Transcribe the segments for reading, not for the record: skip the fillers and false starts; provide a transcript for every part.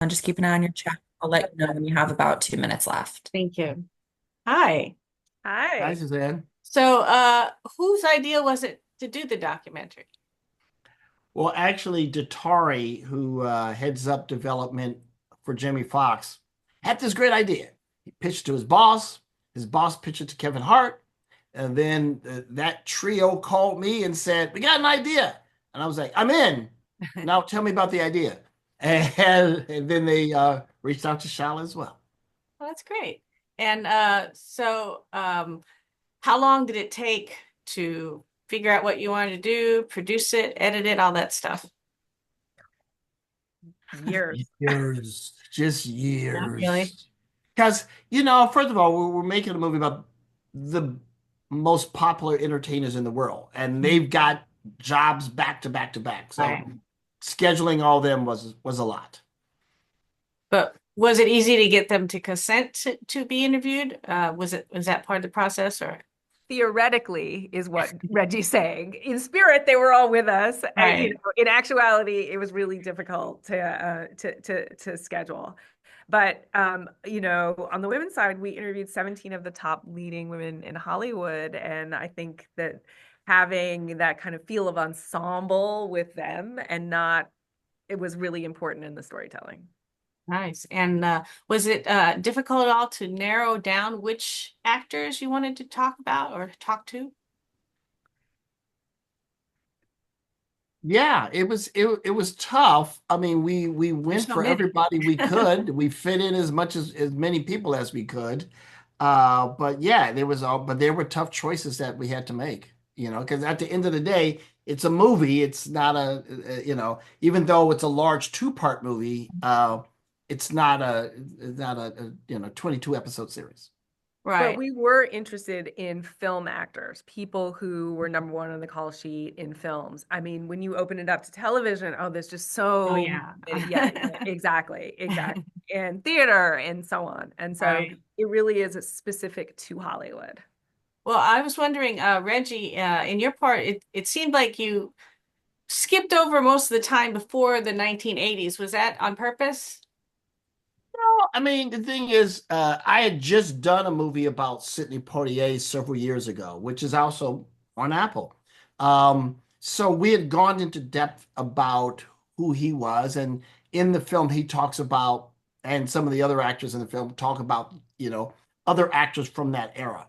And just keep an eye on your chat. I'll let you know when you have about 2 minutes left. Thank you. Hi. Hi, Hi. Suzanne. So, whose idea was it to do the documentary? Well, actually, Datari, who heads up development for Jamie Foxx, had this great idea. He pitched to his boss pitched it to Kevin Hart, and then that trio called me and said, "We got an idea." And I was like, "I'm in. Now tell me about the idea." And then they reached out to Shala as well. Well, that's great. And how long did it take to figure out what you wanted to do, produce it, edit it, all that stuff? Years. Years, just Not really. years. Because, first of all, we're making a movie about the most popular entertainers in the world, and they've got jobs back to back to back. So Right. scheduling all of them was a lot. But was it easy to get them to consent to be interviewed? Was that part of the process or? Theoretically is what Reggie's saying. In spirit, they were all with us. Right. In actuality, it was really difficult to schedule. But on the women's side, we interviewed 17 of the top leading women in Hollywood, and I think that having that kind of feel of ensemble with them and not it was really important in the storytelling. Nice. And was it difficult at all to narrow down which actors you wanted to talk about or talk to? Yeah, it was tough. I mean, we There's went so for many. everybody we could. We fit in as many people as we could. But yeah, there were tough choices that we had to make, because at the end of the day, it's a movie. It's not even though it's a large two-part movie, it's not a 22 episode series. But Right. we were interested in film actors, people who were number one on the call sheet in films. I mean, when you open it up to television, oh, there's just Oh so yeah. many. Yeah, exactly, exactly. And theater and so on. And so Right. it really is specific to Hollywood. Well, I was wondering, Reggie, in your part, it seemed like you skipped over most of the time before the 1980s. Was that on purpose? I mean, the thing is, I had just done a movie about Sidney Poitier several years ago, which is also on Apple. So we had gone into depth about who he was, and in the film, he talks about, and some of the other actors in the film talk about, other actors from that era.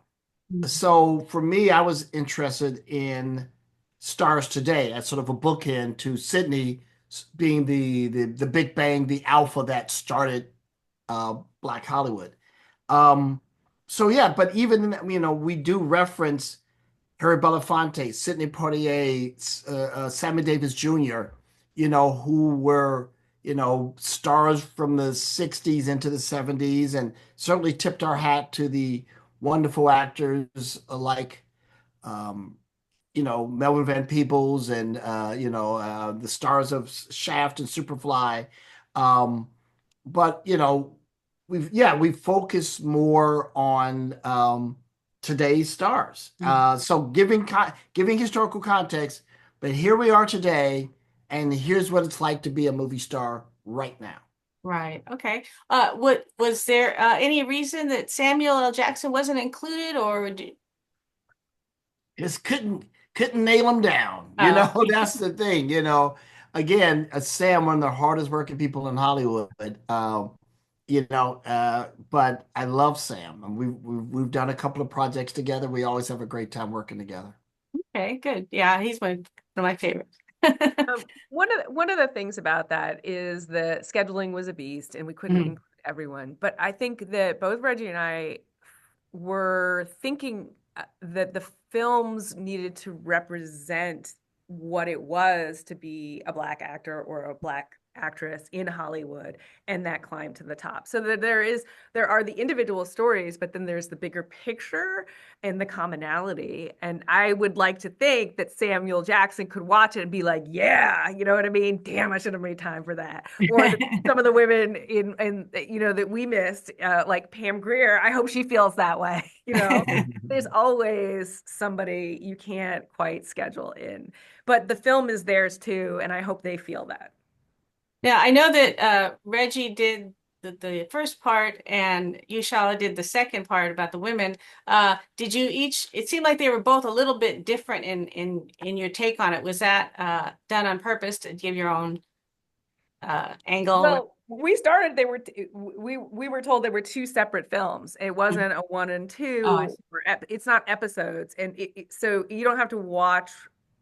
So for me, I was interested in Stars Today as sort of a bookend to Sidney being the Big Bang, the alpha that started Black Hollywood. Um, so yeah, but even we do reference Harry Belafonte, Sidney Poitier, Sammy Davis Jr., who were stars from the '60s into the '70s, and certainly tipped our hat to the wonderful actors like um, Melvin Van Peebles and the stars of Shaft and Superfly. Um, but we focus more on today's stars. Mhm. So giving historical context, but here we are today, and here's what it's like to be a movie star right now. Right. Okay. What was there any reason that Samuel L. Jackson wasn't included, or Just couldn't nail him down. oh, That's the thing. Again, Sam, one of the hardest working people in Hollywood. But I love Sam, and we've done a couple of projects together. We always have a great time working together. okay, good. Yeah, he's one of my favorites. One of the things about that is the scheduling was a beast, and we couldn't Mhm. include everyone. But I think that both Reggie and I were thinking that the films needed to represent what it was to be a Black actor or a Black actress in Hollywood and that climb to the top. So that there are the individual stories, but then there's the bigger picture and the commonality. And I would like to think that Samuel Jackson could watch it and be like, yeah, you know what I mean? Damn, I should have made time for that. Or some of the women in that we missed, like Pam Grier, I hope she feels that way. There's always somebody you can't quite schedule in, but the film is theirs too, and I hope they feel that. Now, I know that Reggie did the first part and you, Shala, did the second part about the women. Did you each, it seemed like they were both a little bit different in your take on it. Was that done on purpose to give your own angle? Well, we started, we were told they were two separate films. It wasn't a one and Oh, I two, see. or it's not episodes. And so you don't have to watch,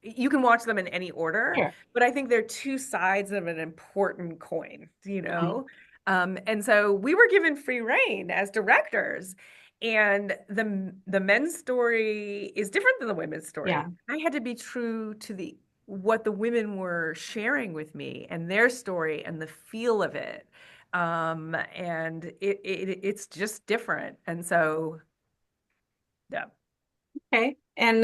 you can watch them in any order, Sure. but I think they're two sides of an important coin, you Mhm. know? And so we were given free rein as directors. And the men's story is different than the women's Yeah. story. I had to be true to the what the women were sharing with me and their story and the feel of it. And it's just different. And so, yeah. Okay. And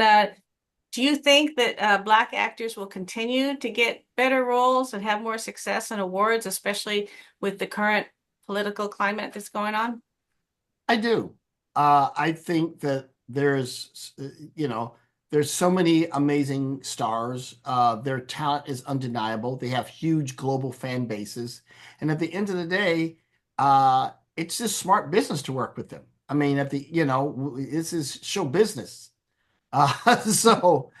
do you think that Black actors will continue to get better roles and have more success and awards, especially with the current political climate that's going on? I do. I think that there's so many amazing stars. Their talent is undeniable. They have huge global fan bases. And at the end of the day, it's just smart business to work with them. I mean, this is show business. So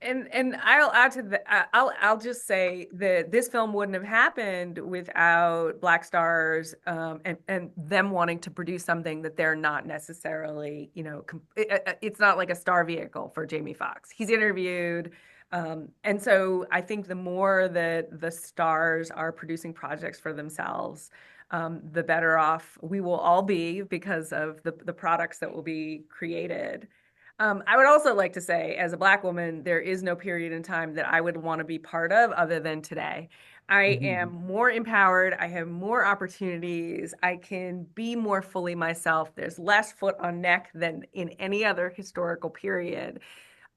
And I'll add to that. I'll just say that this film wouldn't have happened without Black stars, and them wanting to produce something that they're not necessarily, it's not like a star vehicle for Jamie Foxx. He's interviewed, and so I think the more that the stars are producing projects for themselves, the better off we will all be because of the products that will be created. I would also like to say, as a Black woman, there is no period in time that I would want to be part of other than today. I am more empowered. I have more opportunities. I can be more fully myself. There's less foot on neck than in any other historical period.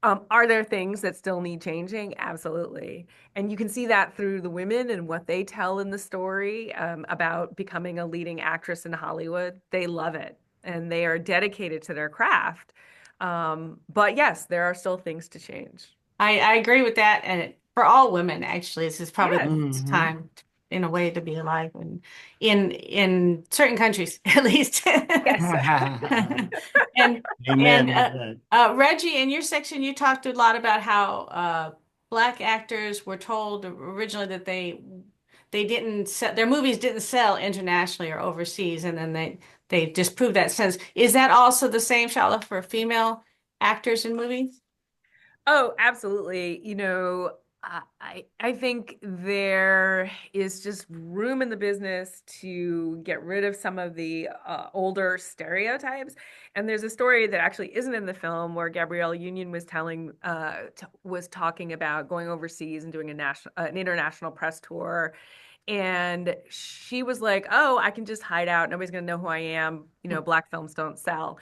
Are there things that still need changing? Absolutely. And you can see that through the women and what they tell in the story about becoming a leading actress in Hollywood. They love it and they are dedicated to their craft. But yes, there are still things to change. I agree with that. And for all women, actually, this is probably the Yes. best mhm. time in a way to be alive and in certain countries, at least. Yes. And Amen. and Amen. Reggie, in your section, you talked a lot about how Black actors were told originally that they didn't sell, their movies didn't sell internationally or overseas, and then they disproved that sense. Is that also the same, Shala, for female actors in movies? Oh, absolutely. I think there is just room in the business to get rid of some of the older stereotypes. And there's a story that actually isn't in the film where Gabrielle Union was was talking about going overseas and doing an international press tour. And she was like, "Oh, I can just hide out. Nobody's gonna know who I am. Black films don't sell."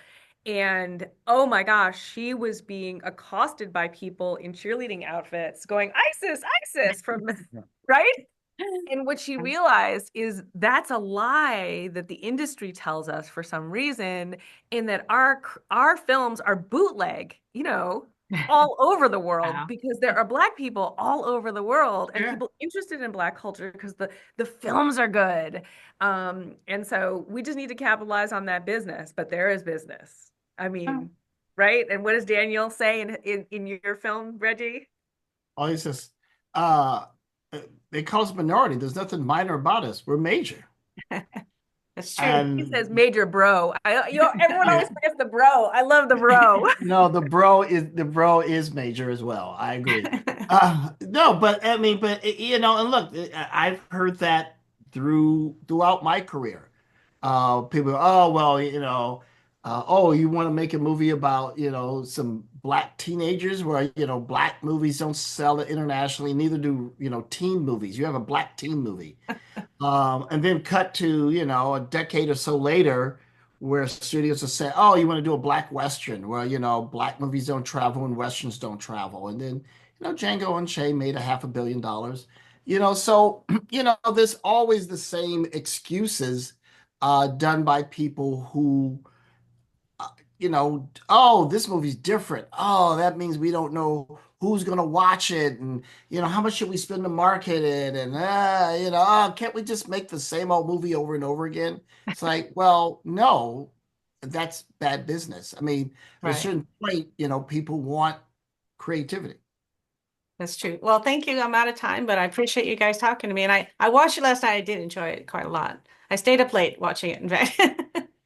And oh my gosh, she was being accosted by people in cheerleading outfits going, ISIS, ISIS from, right? And what she realized is that's a lie that the industry tells us for some reason, in that our films are bootleg, all over the world Wow. because there are Black people all over the world and Sure. people interested in Black culture because the films are good. And so we just need to capitalize on that business, but there is business. I mean, right? And what does Daniel say in your film, Reggie? Oh, he says, uh, they call us minority. There's nothing minor about us. We're major. That's true. He says And major bro. Everyone always forgets the bro. I love the bro. no, the bro is major as well. I agree. No, but I mean, but and look, I've heard that throughout my career. People, oh well, oh, you want to make a movie about some Black teenagers where Black movies don't sell it internationally, neither do teen movies. You have a Black teen movie. And then cut to, a decade or so later, where studios will say, oh, you want to do a Black Western where, Black movies don't travel and Westerns don't travel. And then, Django Unchained made $500 million. So, there's always the same excuses done by people who oh, this movie's different. Oh, that means we don't know who's going to watch it. And, how much should we spend to market it? And, oh, can't we just make the same old movie over and over again? It's like, well, no, that's bad business. I mean, at a Right. certain point, people want creativity. That's true. Well, thank you. I'm out of time, but I appreciate you guys talking to me. And I watched it last night. I did enjoy it quite a lot. I stayed up late watching it, in fact.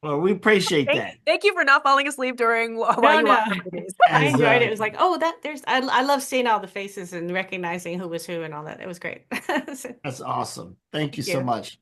Well, we appreciate Thank, that. thank you for not falling asleep during while No, you watch no. the movies. I enjoyed it. It was Exactly. like, oh, I love seeing all the faces and recognizing who was who and all that. It was great. Thank That's awesome. Thank you so you. much.